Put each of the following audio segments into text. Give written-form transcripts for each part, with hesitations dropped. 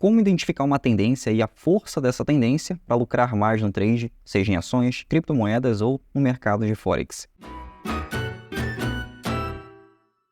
como identificar uma tendência e a força dessa tendência para lucrar mais no trade, seja em ações, criptomoedas ou no mercado de Forex.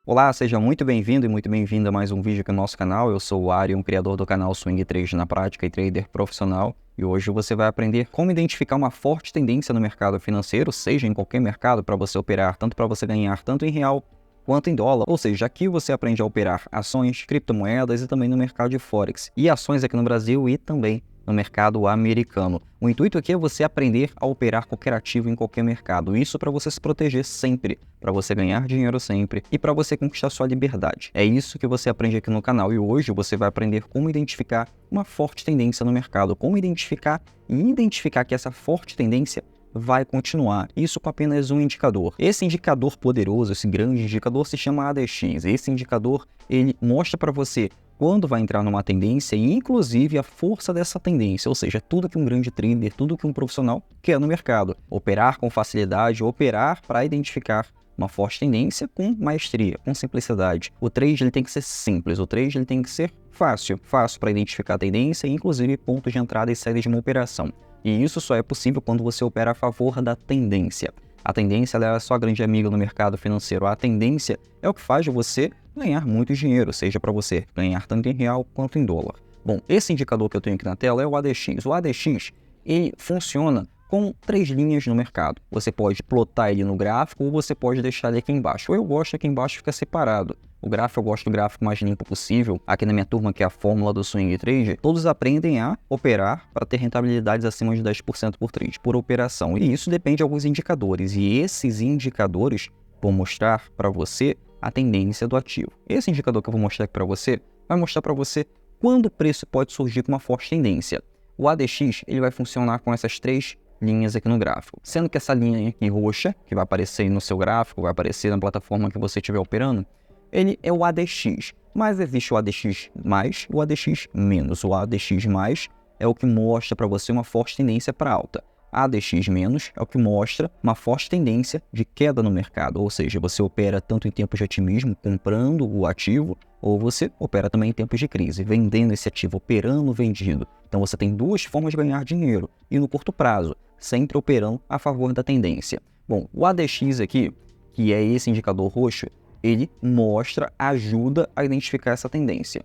Olá, seja muito bem-vindo e muito bem-vinda a mais um vídeo aqui no nosso canal. Eu sou o Arion, criador do canal Swing Trade na Prática e trader profissional. E hoje você vai aprender como identificar uma forte tendência no mercado financeiro, seja em qualquer mercado, para você operar, tanto para você ganhar tanto em real quanto em dólar. Ou seja, aqui você aprende a operar ações, criptomoedas e também no mercado de Forex. E ações aqui no Brasil e também no mercado americano. O intuito aqui é você aprender a operar qualquer ativo em qualquer mercado. Isso para você se proteger sempre, para você ganhar dinheiro sempre e para você conquistar sua liberdade. É isso que você aprende aqui no canal e hoje você vai aprender como identificar uma forte tendência no mercado, como identificar que essa forte tendência vai continuar, isso com apenas um indicador. Esse indicador poderoso, esse grande indicador se chama ADX. Esse indicador, ele mostra para você quando vai entrar numa tendência e inclusive a força dessa tendência, ou seja, tudo que um grande trader, tudo que um profissional quer no mercado. Operar com facilidade, operar para identificar uma forte tendência com maestria, com simplicidade. O trade ele tem que ser simples, o trade ele tem que ser fácil para identificar a tendência e inclusive pontos de entrada e saída de uma operação. E isso só é possível quando você opera a favor da tendência. A tendência ela é a sua grande amiga no mercado financeiro. A tendência é o que faz você ganhar muito dinheiro, seja para você ganhar tanto em real quanto em dólar. Bom, esse indicador que eu tenho aqui na tela é o ADX. O ADX ele funciona com 3 linhas no mercado. Você pode plotar ele no gráfico ou você pode deixar ele aqui embaixo. Eu gosto aqui embaixo fica separado. O gráfico, eu gosto do gráfico mais limpo possível. Aqui na minha turma, que é a fórmula do Swing Trade, todos aprendem a operar para ter rentabilidades acima de 10% por trade, por operação. E isso depende de alguns indicadores. E esses indicadores vão mostrar para você a tendência do ativo. Esse indicador que eu vou mostrar aqui para você, vai mostrar para você quando o preço pode surgir com uma forte tendência. O ADX ele vai funcionar com essas 3 linhas aqui no gráfico. Sendo que essa linha aqui roxa, que vai aparecer aí no seu gráfico, vai aparecer na plataforma que você estiver operando, ele é o ADX, mas existe o ADX mais e o ADX menos. O ADX mais é o que mostra para você uma forte tendência para alta. ADX menos é o que mostra uma forte tendência de queda no mercado, ou seja, você opera tanto em tempos de otimismo, comprando o ativo, ou você opera também em tempos de crise, vendendo esse ativo, operando vendido. Então você tem 2 formas de ganhar dinheiro, e no curto prazo, sempre operando a favor da tendência. Bom, o ADX aqui, que é esse indicador roxo, ele mostra, ajuda a identificar essa tendência.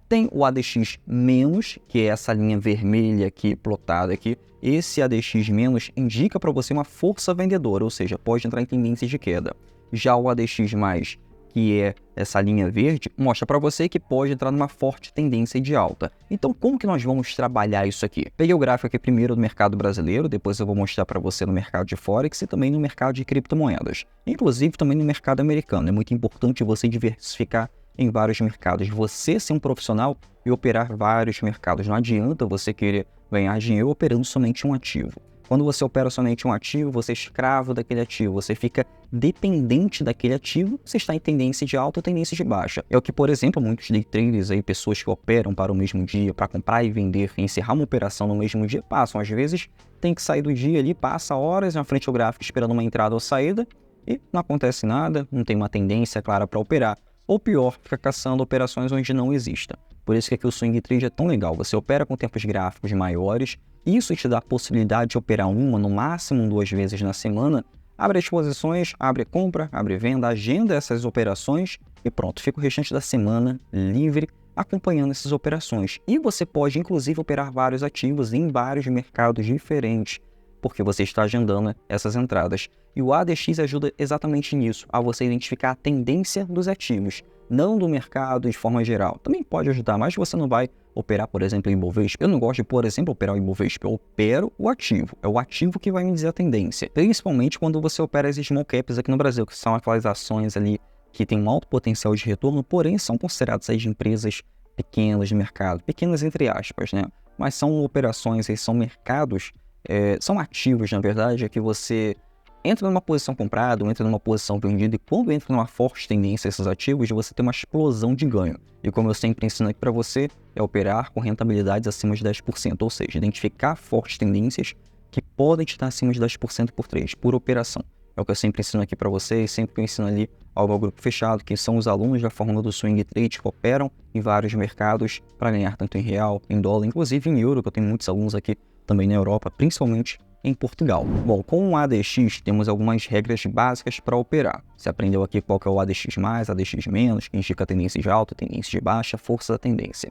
Tem o ADX menos, que é essa linha vermelha aqui, plotada aqui. Esse ADX menos indica para você uma força vendedora, ou seja, pode entrar em tendência de queda. Já o ADX mais, que é essa linha verde, mostra para você que pode entrar numa forte tendência de alta. Então, como que nós vamos trabalhar isso aqui? Peguei o gráfico aqui primeiro do mercado brasileiro, depois eu vou mostrar para você no mercado de Forex e também no mercado de criptomoedas. Inclusive também no mercado americano. É muito importante você diversificar em vários mercados. Você ser um profissional e operar vários mercados. Não adianta você querer ganhar dinheiro operando somente um ativo. Quando você opera somente um ativo, você é escravo daquele ativo, você fica dependente daquele ativo, você está em tendência de alta ou tendência de baixa. É o que, por exemplo, muitos day traders, aí, pessoas que operam para o mesmo dia, para comprar e vender, e encerrar uma operação no mesmo dia, passam. Às vezes, tem que sair do dia ali, passa horas na frente do gráfico esperando uma entrada ou saída e não acontece nada, não tem uma tendência clara para operar. Ou pior, fica caçando operações onde não exista. Por isso que aqui o Swing Trade é tão legal. Você opera com tempos gráficos maiores, isso te dá a possibilidade de operar uma, no máximo 2 vezes na semana, abre as posições, abre compra, abre venda, agenda essas operações e pronto, fica o restante da semana livre acompanhando essas operações. E você pode inclusive operar vários ativos em vários mercados diferentes, porque você está agendando essas entradas. E o ADX ajuda exatamente nisso, a você identificar a tendência dos ativos, não do mercado de forma geral. Também pode ajudar, mas você não vai operar, por exemplo, em Ibovespa. Eu não gosto de, por exemplo, operar o Ibovespa, eu opero o ativo. É o ativo que vai me dizer a tendência. Principalmente quando você opera as small caps aqui no Brasil, que são aquelas ações ali que têm um alto potencial de retorno, porém são consideradas aí de empresas pequenas de mercado, pequenas entre aspas, né? Mas são operações, são mercados, são ativos, na verdade, é que você entra numa posição comprada ou entra numa posição vendida, e quando entra numa forte tendência esses ativos, você tem uma explosão de ganho. E como eu sempre ensino aqui para você, é operar com rentabilidades acima de 10%, ou seja, identificar fortes tendências que podem estar acima de 10% por trade, por operação. É o que eu sempre ensino aqui para vocês, sempre ensino ali ao meu grupo fechado, que são os alunos da fórmula do Swing Trade que operam em vários mercados para ganhar tanto em real, em dólar, inclusive em euro, que eu tenho muitos alunos aqui também na Europa, principalmente em Portugal. Bom, com o ADX temos algumas regras básicas para operar. Você aprendeu aqui qual que é o ADX+, ADX-, que indica tendência de alta, tendência de baixa, força da tendência.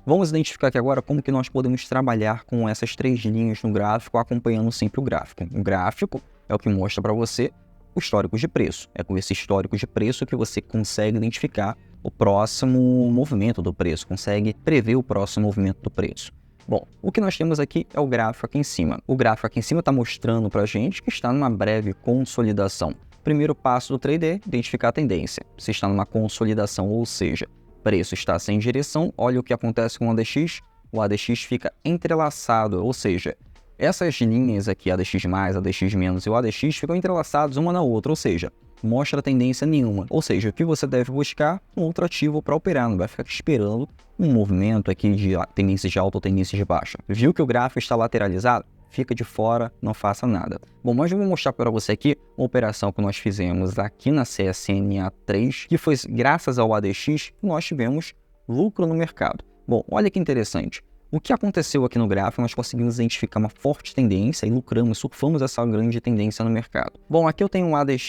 Vamos identificar aqui agora como que nós podemos trabalhar com essas 3 linhas no gráfico, acompanhando sempre o gráfico. O gráfico é o que mostra para você o histórico de preço. É com esse histórico de preço que você consegue identificar o próximo movimento do preço, consegue prever o próximo movimento do preço. Bom, o que nós temos aqui é o gráfico aqui em cima. O gráfico aqui em cima está mostrando para a gente que está numa breve consolidação. Primeiro passo do trader, identificar a tendência. Se está numa consolidação, ou seja, preço está sem direção, olha o que acontece com o ADX. O ADX fica entrelaçado, ou seja, essas linhas aqui, ADX+, ADX- e o ADX ficam entrelaçados uma na outra, ou seja, mostra tendência nenhuma. Ou seja, o que você deve buscar? Um outro ativo para operar, não vai ficar esperando um movimento aqui de tendência de alta ou tendência de baixa. Viu que o gráfico está lateralizado? Fica de fora, não faça nada. Bom, mas eu vou mostrar para você aqui uma operação que nós fizemos aqui na CSNA3, que foi graças ao ADX que nós tivemos lucro no mercado. Bom, olha que interessante. O que aconteceu aqui no gráfico, nós conseguimos identificar uma forte tendência e lucramos, surfamos essa grande tendência no mercado. Bom, aqui eu tenho um ADX+,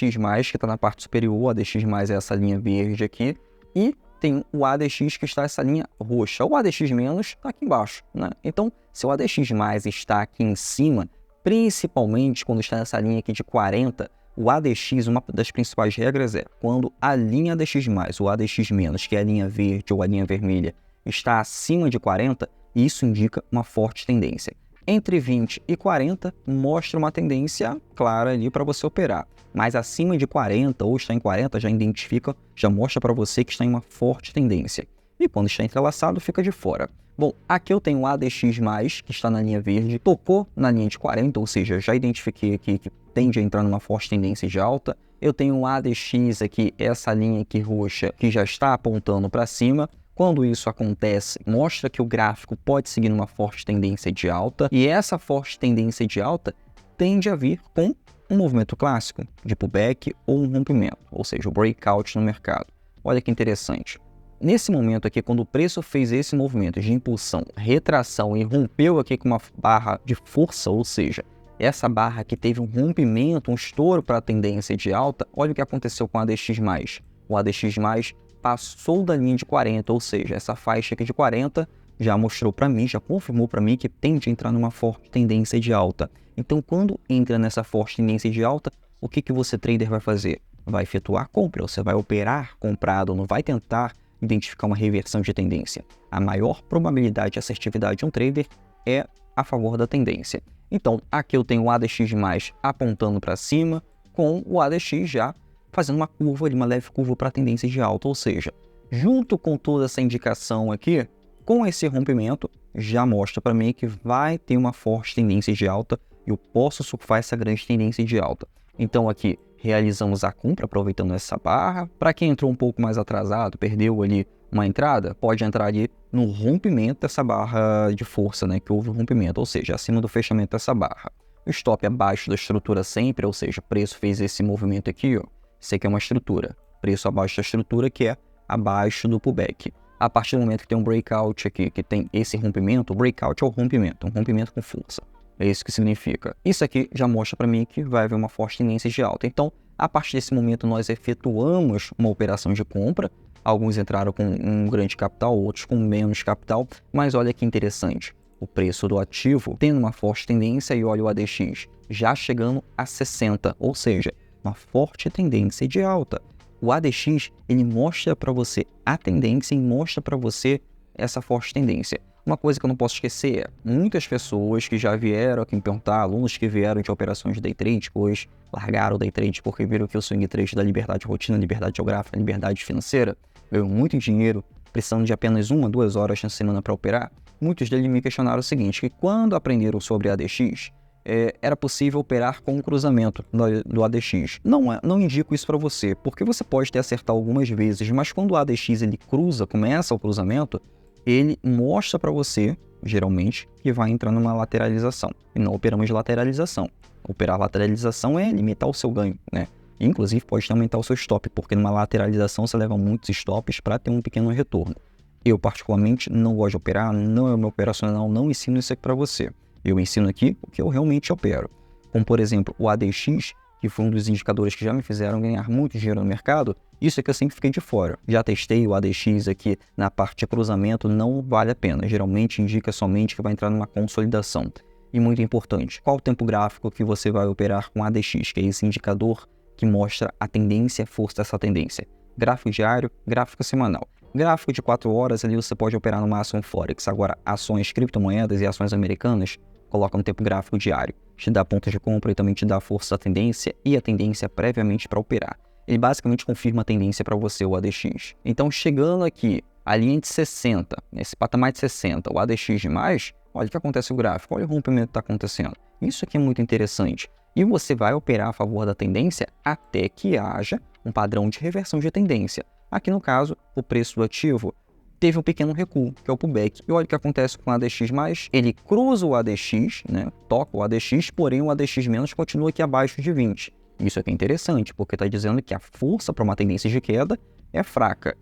que está na parte superior, o ADX+, é essa linha verde aqui, e tem o ADX que está essa linha roxa. O ADX- está aqui embaixo, né? Então, se o ADX+ está aqui em cima, principalmente quando está nessa linha aqui de 40, o ADX, uma das principais regras é quando a linha ADX+, o ADX-, que é a linha verde ou a linha vermelha, está acima de 40, isso indica uma forte tendência. Entre 20 e 40 mostra uma tendência clara ali para você operar. Mas acima de 40 ou está em 40 já identifica, já mostra para você que está em uma forte tendência. E quando está entrelaçado fica de fora. Bom, aqui eu tenho o ADX+, que está na linha verde, tocou na linha de 40, ou seja, já identifiquei aqui que tende a entrar numa forte tendência de alta. Eu tenho o ADX aqui, essa linha aqui roxa, que já está apontando para cima. Quando isso acontece, mostra que o gráfico pode seguir numa forte tendência de alta, e essa forte tendência de alta tende a vir com um movimento clássico de pullback ou um rompimento, ou seja, o breakout no mercado. Olha que interessante. Nesse momento aqui, quando o preço fez esse movimento de impulsão, retração e rompeu aqui com uma barra de força, ou seja, essa barra que teve um rompimento, um estouro para a tendência de alta, olha o que aconteceu com o ADX+. O ADX+, passou da linha de 40, ou seja, essa faixa aqui de 40 já mostrou para mim, já confirmou para mim que tende a entrar numa forte tendência de alta. Então, quando entra nessa forte tendência de alta, o que você, trader, vai fazer? Vai efetuar compra, você vai operar comprado, não vai tentar identificar uma reversão de tendência. A maior probabilidade de assertividade de um trader é a favor da tendência. Então, aqui eu tenho o ADX+ apontando para cima, com o ADX já fazendo uma curva, uma leve curva para a tendência de alta, ou seja, junto com toda essa indicação aqui, com esse rompimento, já mostra para mim que vai ter uma forte tendência de alta e eu posso surfar essa grande tendência de alta. Então aqui realizamos a compra aproveitando essa barra. Para quem entrou um pouco mais atrasado, perdeu ali uma entrada, pode entrar ali no rompimento dessa barra de força, né, que houve um rompimento, ou seja, acima do fechamento dessa barra. O stop abaixo da estrutura sempre, ou seja, o preço fez esse movimento aqui, ó. Isso aqui é uma estrutura, preço abaixo da estrutura, que é abaixo do pullback. A partir do momento que tem um breakout aqui, que tem esse rompimento, o breakout é o rompimento, um rompimento com força. É isso que significa. Isso aqui já mostra para mim que vai haver uma forte tendência de alta. Então, a partir desse momento, nós efetuamos uma operação de compra. Alguns entraram com um grande capital, outros com menos capital. Mas olha que interessante, o preço do ativo tendo uma forte tendência e olha o ADX já chegando a 60, ou seja, uma forte tendência de alta. O ADX, ele mostra para você a tendência e mostra para você essa forte tendência. Uma coisa que eu não posso esquecer é, muitas pessoas que já vieram aqui me perguntar, alunos que vieram de operações de day trade, depois largaram o day trade porque viram que o swing trade dá liberdade de rotina, liberdade geográfica, liberdade financeira, ganham muito dinheiro, precisando de apenas 1 a 2 horas na semana para operar. Muitos deles me questionaram o seguinte, que quando aprenderam sobre ADX, era possível operar com o cruzamento do ADX. Não indico isso para você, porque você pode ter acertado algumas vezes, mas quando o ADX ele cruza, começa o cruzamento, ele mostra para você, geralmente, que vai entrar numa lateralização. E não operamos lateralização. Operar lateralização é limitar o seu ganho, né? Inclusive, pode aumentar o seu stop, porque numa lateralização você leva muitos stops para ter um pequeno retorno. Eu, particularmente, não gosto de operar, não é o meu operacional, não ensino isso aqui para você. Eu ensino aqui o que eu realmente opero. Como, por exemplo, o ADX, que foi um dos indicadores que já me fizeram ganhar muito dinheiro no mercado, isso é que eu sempre fiquei de fora. Já testei o ADX aqui na parte de cruzamento, não vale a pena. Geralmente indica somente que vai entrar numa consolidação. E muito importante, qual o tempo gráfico que você vai operar com ADX, que é esse indicador que mostra a tendência, a força dessa tendência. Gráfico diário, gráfico semanal. Gráfico de 4 horas, ali você pode operar no máximo Forex. Agora, ações criptomoedas e ações americanas, coloca no tempo gráfico diário. Te dá pontos de compra e também te dá a força da tendência e a tendência previamente para operar. Ele basicamente confirma a tendência para você, o ADX. Então, chegando aqui, a linha de 60, nesse patamar de 60, o ADX de mais, olha o que acontece no gráfico, olha o rompimento que está acontecendo. Isso aqui é muito interessante. E você vai operar a favor da tendência até que haja um padrão de reversão de tendência. Aqui no caso, o preço do ativo teve um pequeno recuo, que é o pullback. E olha o que acontece com o ADX+, ele cruza o ADX, né? Toca o ADX, porém o ADX- continua aqui abaixo de 20. Isso aqui é interessante, porque está dizendo que a força para uma tendência de queda é fraca.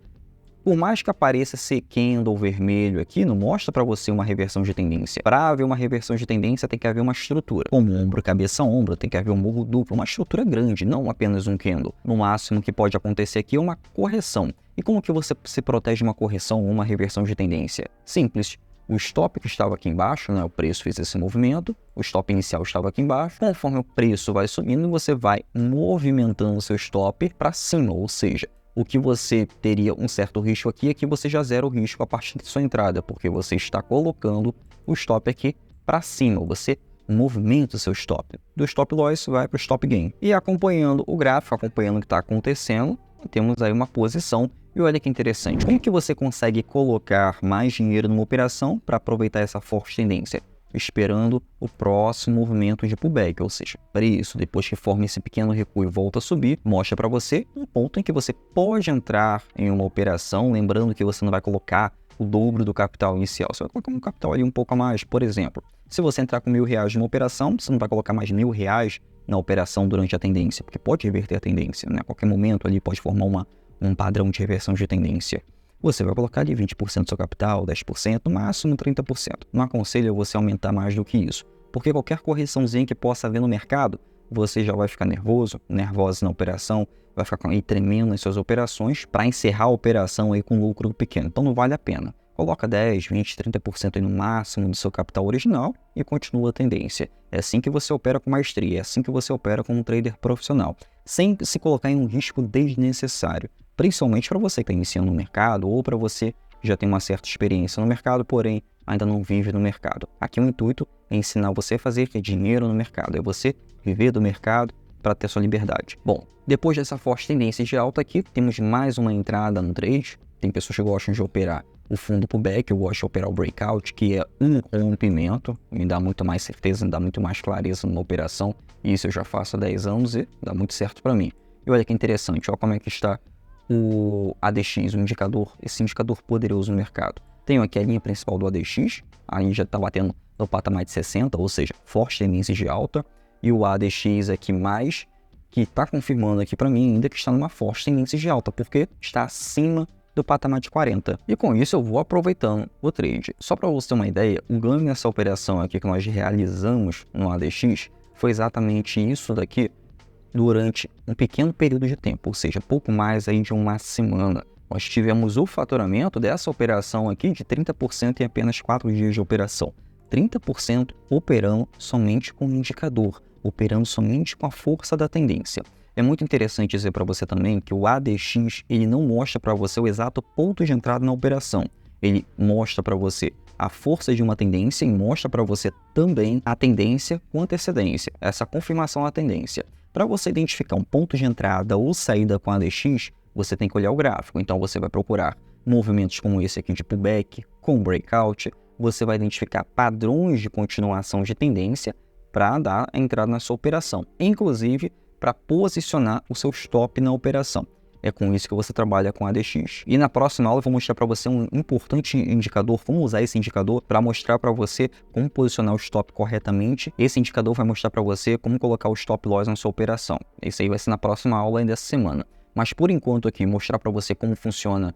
Por mais que apareça ser candle vermelho aqui, não mostra para você uma reversão de tendência. Para haver uma reversão de tendência, tem que haver uma estrutura. Como ombro, cabeça, ombro, tem que haver um morro duplo, uma estrutura grande, não apenas um candle. No máximo que pode acontecer aqui é uma correção. E como que você se protege de uma correção ou uma reversão de tendência? Simples. O stop que estava aqui embaixo, né, o preço fez esse movimento, o stop inicial estava aqui embaixo. Conforme o preço vai subindo, você vai movimentando o seu stop para cima, ou seja, o que você teria um certo risco aqui é que você já zera o risco a partir de sua entrada, porque você está colocando o stop aqui para cima, você movimenta o seu stop. Do stop loss vai para o stop gain. E acompanhando o gráfico, acompanhando o que está acontecendo, temos aí uma posição. E olha que interessante, como que você consegue colocar mais dinheiro numa operação para aproveitar essa forte tendência? Esperando o próximo movimento de pullback, ou seja, preço, depois que forma esse pequeno recuo e volta a subir, mostra para você um ponto em que você pode entrar em uma operação, lembrando que você não vai colocar o dobro do capital inicial, você vai colocar um capital ali um pouco a mais. Por exemplo, se você entrar com R$1.000 numa operação, você não vai colocar mais R$1.000 na operação durante a tendência, porque pode reverter a tendência, né? A qualquer momento ali pode formar um padrão de reversão de tendência. Você vai colocar ali 20% do seu capital, 10%, no máximo 30%. Não aconselho você aumentar mais do que isso, porque qualquer correçãozinha que possa haver no mercado, você já vai ficar nervoso, nervosa na operação, vai ficar aí tremendo nas suas operações para encerrar a operação aí com lucro pequeno. Então não vale a pena. Coloca 10, 20, 30% aí no máximo do seu capital original e continua a tendência. É assim que você opera com maestria, é assim que você opera como um trader profissional, sem se colocar em um risco desnecessário. Principalmente para você que está iniciando no mercado ou para você que já tem uma certa experiência no mercado, porém ainda não vive no mercado. Aqui o intuito é ensinar você a fazer dinheiro no mercado, é você viver do mercado para ter sua liberdade. Bom, depois dessa forte tendência de alta aqui, temos mais uma entrada no trade. Tem pessoas que gostam de operar o fundo pullback, eu gosto de operar o breakout, que é um rompimento, me dá muito mais certeza, me dá muito mais clareza numa operação. Isso eu já faço há 10 anos e dá muito certo para mim. E olha que interessante, olha como é que está o ADX, o indicador, esse indicador poderoso no mercado. Tenho aqui a linha principal do ADX, aí já está batendo no patamar de 60, ou seja, forte tendência de alta, e o ADX aqui mais, que está confirmando aqui para mim ainda que está numa forte tendência de alta, porque está acima do patamar de 40. E com isso eu vou aproveitando o trade. Só para você ter uma ideia, o ganho nessa operação aqui que nós realizamos no ADX foi exatamente isso daqui, durante um pequeno período de tempo, ou seja, pouco mais aí de uma semana. Nós tivemos o faturamento dessa operação aqui de 30% em apenas 4 dias de operação. 30% operando somente com o indicador, operando somente com a força da tendência. É muito interessante dizer para você também que o ADX ele não mostra para você o exato ponto de entrada na operação. Ele mostra para você a força de uma tendência e mostra para você também a tendência com antecedência, essa confirmação da tendência. Para você identificar um ponto de entrada ou saída com ADX, você tem que olhar o gráfico. Então você vai procurar movimentos como esse aqui de pullback, com breakout, você vai identificar padrões de continuação de tendência para dar a entrada na sua operação, inclusive para posicionar o seu stop na operação. É com isso que você trabalha com ADX. E na próxima aula eu vou mostrar para você um importante indicador, como usar esse indicador para mostrar para você como posicionar o stop corretamente. Esse indicador vai mostrar para você como colocar o stop loss na sua operação. Isso aí vai ser na próxima aula dessa semana. Mas por enquanto aqui, mostrar para você como funciona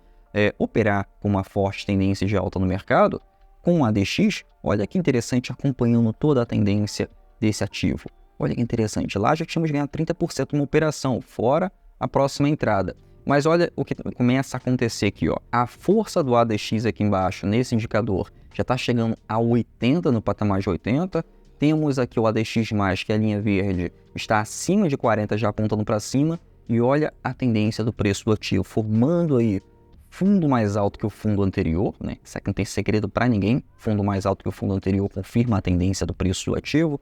operar com uma forte tendência de alta no mercado, com o ADX, olha que interessante, acompanhando toda a tendência desse ativo. Olha que interessante, lá já tínhamos ganhado 30% numa operação, fora a próxima entrada. Mas olha o que começa a acontecer aqui, ó. A força do ADX aqui embaixo, nesse indicador, já está chegando a 80 no patamar de 80. Temos aqui o ADX+, que é a linha verde, está acima de 40, já apontando para cima. E olha a tendência do preço do ativo, formando aí fundo mais alto que o fundo anterior, né? Isso aqui não tem segredo para ninguém. Fundo mais alto que o fundo anterior confirma a tendência do preço do ativo.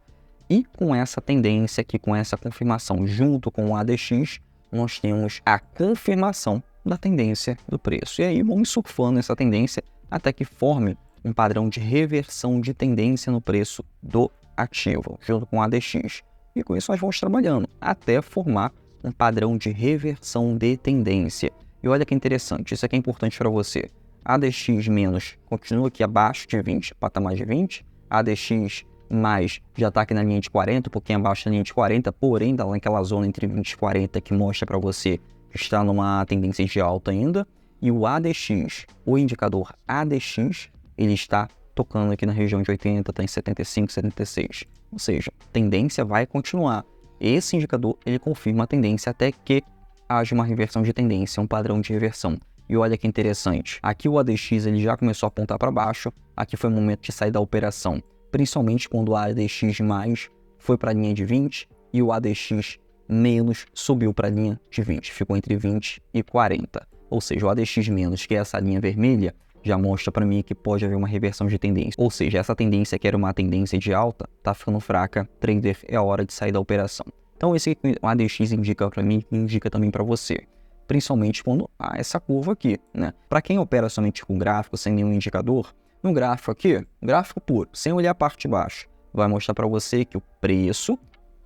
E com essa tendência aqui, com essa confirmação junto com o ADX, nós temos a confirmação da tendência do preço. E aí vamos surfando essa tendência até que forme um padrão de reversão de tendência no preço do ativo, junto com o ADX. E com isso nós vamos trabalhando até formar um padrão de reversão de tendência. E olha que interessante, isso aqui é importante para você. ADX menos continua aqui abaixo de 20, patamar de 20. ADX mais já está aqui na linha de 40, um pouquinho abaixo da linha de 40, porém está lá naquela zona entre 20 e 40 que mostra para você que está numa tendência de alta ainda. E o ADX, o indicador ADX, ele está tocando aqui na região de 80, está em 75, 76. Ou seja, tendência vai continuar. Esse indicador, ele confirma a tendência até que haja uma reversão de tendência, um padrão de reversão. E olha que interessante, aqui o ADX ele já começou a apontar para baixo, aqui foi o momento de sair da operação, principalmente quando o ADX mais foi para a linha de 20 e o ADX menos subiu para a linha de 20, ficou entre 20 e 40. Ou seja, o ADX menos, que é essa linha vermelha, já mostra para mim que pode haver uma reversão de tendência. Ou seja, essa tendência que era uma tendência de alta, tá ficando fraca, trader, é a hora de sair da operação. Então esse ADX indica para mim, indica também para você. Principalmente quando há essa curva aqui, né? Para quem opera somente com gráfico, sem nenhum indicador, no gráfico aqui, gráfico puro, sem olhar a parte de baixo, vai mostrar para você que o preço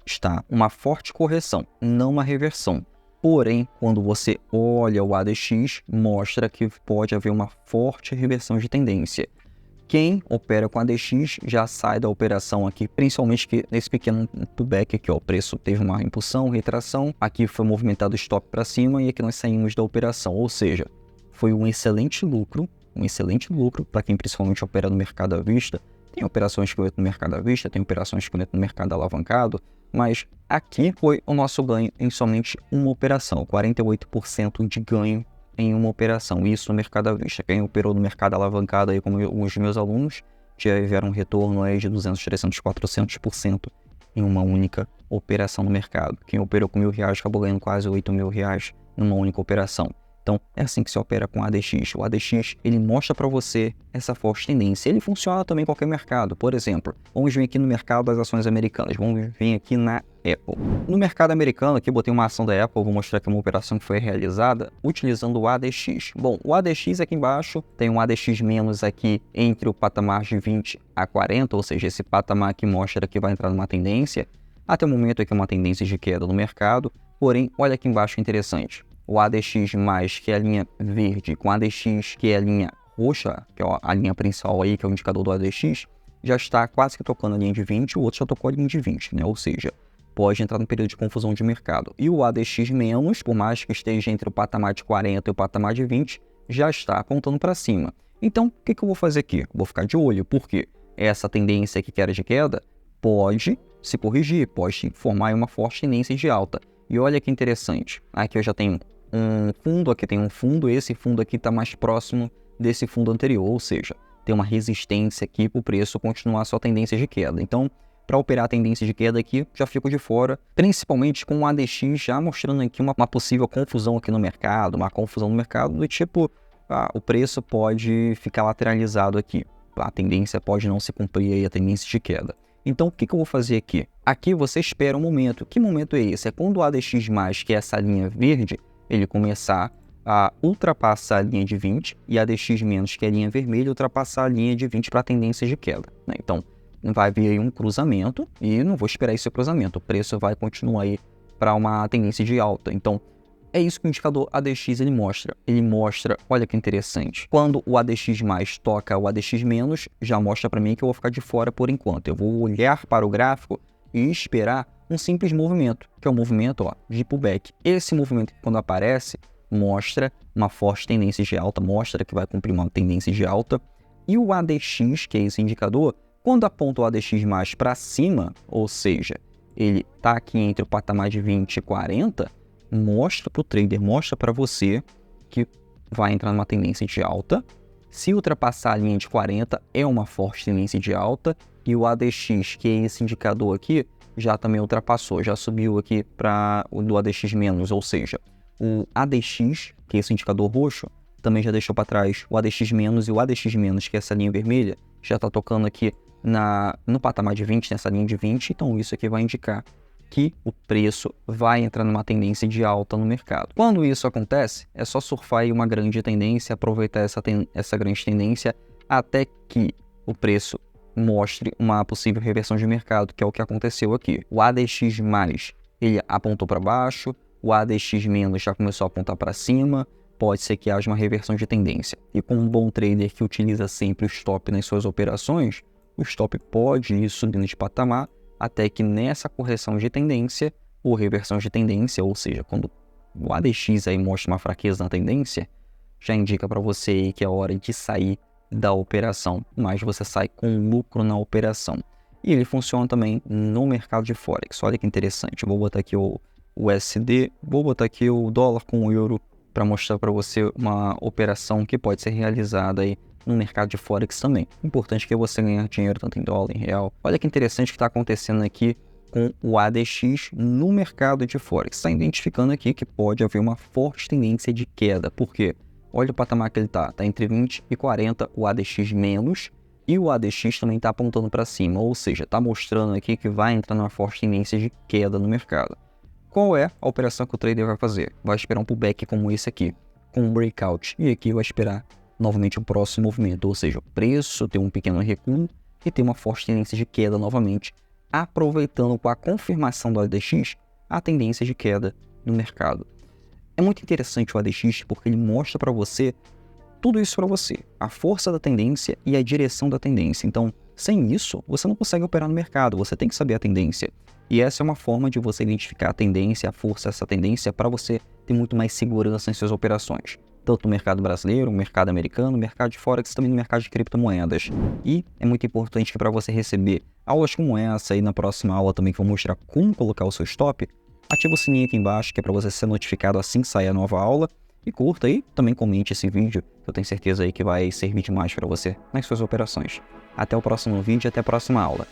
está uma forte correção, não uma reversão. Porém, quando você olha o ADX, mostra que pode haver uma forte reversão de tendência. Quem opera com ADX já sai da operação aqui, principalmente que nesse pequeno pullback aqui, ó, o preço teve uma impulsão, retração, aqui foi movimentado o stop para cima e aqui nós saímos da operação. Ou seja, foi um excelente lucro para quem principalmente opera no mercado à vista. Tem operações que eu entro no mercado à vista, tem operações que eu entro no mercado alavancado, mas aqui foi o nosso ganho em somente uma operação, 48% de ganho em uma operação, isso no mercado à vista. Quem operou no mercado alavancado aí, como os meus alunos, tiveram um retorno aí de 200, 300, 400% em uma única operação no mercado. Quem operou com R$1.000 acabou ganhando quase R$8.000 numa única operação. Então, é assim que se opera com o ADX. O ADX, ele mostra para você essa forte tendência. Ele funciona também em qualquer mercado. Por exemplo, vamos vir aqui no mercado das ações americanas. Vamos vir aqui na Apple. No mercado americano, aqui eu botei uma ação da Apple. Vou mostrar aqui uma operação que foi realizada utilizando o ADX. Bom, o ADX aqui embaixo tem um ADX menos aqui entre o patamar de 20 a 40, ou seja, esse patamar aqui mostra que vai entrar numa tendência. Até o momento aqui é uma tendência de queda no mercado. Porém, olha aqui embaixo, interessante. O ADX+, que é a linha verde, com o ADX, que é a linha roxa, que é a linha principal aí, que é o indicador do ADX, já está quase que tocando a linha de 20, o outro já tocou a linha de 20, né? Ou seja, pode entrar no período de confusão de mercado. E o ADX-, por mais que esteja entre o patamar de 40 e o patamar de 20, já está apontando para cima. Então, o que eu vou fazer aqui? Vou ficar de olho, porque essa tendência aqui que era de queda pode se corrigir, pode formar uma forte tendência de alta. E olha que interessante, aqui eu já tenho um fundo, aqui tem um fundo, esse fundo aqui está mais próximo desse fundo anterior, ou seja, tem uma resistência aqui para o preço continuar a sua tendência de queda. Então, para operar a tendência de queda aqui, já fico de fora, principalmente com o ADX já mostrando aqui uma possível confusão aqui no mercado, uma confusão no mercado do tipo, o preço pode ficar lateralizado aqui, a tendência pode não se cumprir aí, a tendência de queda. Então, o que eu vou fazer aqui? Aqui você espera um momento. Que momento é esse? É quando o ADX+, que é essa linha verde, ele começar a ultrapassar a linha de 20 e a ADX-, que é a linha vermelha, ultrapassar a linha de 20 para a tendência de queda, né? Então, vai vir aí um cruzamento e não vou esperar esse cruzamento. O preço vai continuar aí para uma tendência de alta. Então, É isso que o indicador ADX ele mostra. Ele mostra, olha que interessante, quando o ADX mais toca o ADX menos, já mostra para mim que eu vou ficar de fora por enquanto. Eu vou olhar para o gráfico e esperar um simples movimento, que é o movimento de pullback. Esse movimento, quando aparece, mostra uma forte tendência de alta, mostra que vai cumprir uma tendência de alta. E o ADX, que é esse indicador, quando aponta o ADX mais para cima, ou seja, ele está aqui entre o patamar de 20 e 40, mostra para o trader, mostra para você que vai entrar numa tendência de alta. Se ultrapassar a linha de 40, é uma forte tendência de alta. E o ADX, que é esse indicador aqui, já também ultrapassou, já subiu aqui para o do ADX menos, ou seja, o ADX, que é esse indicador roxo, também já deixou para trás o ADX menos, e o ADX menos, que é essa linha vermelha, já está tocando aqui no patamar de 20, nessa linha de 20, então isso aqui vai indicar que o preço vai entrar numa tendência de alta no mercado. Quando isso acontece, é só surfar aí uma grande tendência, aproveitar essa grande tendência até que o preço mostre uma possível reversão de mercado, que é o que aconteceu aqui. O ADX+, ele apontou para baixo, o ADX- já começou a apontar para cima, pode ser que haja uma reversão de tendência. E com um bom trader que utiliza sempre o stop nas suas operações, o stop pode ir subindo de patamar até que nessa correção de tendência ou reversão de tendência, ou seja, quando o ADX aí mostra uma fraqueza na tendência, já indica para você aí que é hora de sair da operação, mas você sai com lucro na operação. E ele funciona também no mercado de Forex. Olha que interessante. Eu vou botar aqui o USD, vou botar aqui o dólar com o euro para mostrar para você uma operação que pode ser realizada aí no mercado de Forex também. O importante é você ganhar dinheiro tanto em dólar, em real. Olha que interessante que está acontecendo aqui com o ADX no mercado de Forex. Está identificando aqui que pode haver uma forte tendência de queda. Por quê? Olha o patamar que ele está. Está entre 20 e 40 o ADX menos, e o ADX também está apontando para cima. Ou seja, está mostrando aqui que vai entrar numa forte tendência de queda no mercado. Qual é a operação que o trader vai fazer? Vai esperar um pullback como esse aqui, com um breakout. E aqui vai esperar novamente o próximo movimento, ou seja, o preço tem um pequeno recuo e tem uma forte tendência de queda novamente, aproveitando com a confirmação do ADX a tendência de queda no mercado. É muito interessante o ADX porque ele mostra para você tudo isso para você, a força da tendência e a direção da tendência. Então, sem isso, você não consegue operar no mercado, você tem que saber a tendência. E essa é uma forma de você identificar a tendência, a força dessa tendência, para você ter muito mais segurança em suas operações. Tanto no mercado brasileiro, no mercado americano, no mercado de Forex, também no mercado de criptomoedas. E é muito importante que para você receber aulas como essa e na próxima aula também que vou mostrar como colocar o seu stop, ativa o sininho aqui embaixo que é para você ser notificado assim que sair a nova aula. E curta aí, também comente esse vídeo, que eu tenho certeza aí que vai servir demais para você nas suas operações. Até o próximo vídeo e até a próxima aula.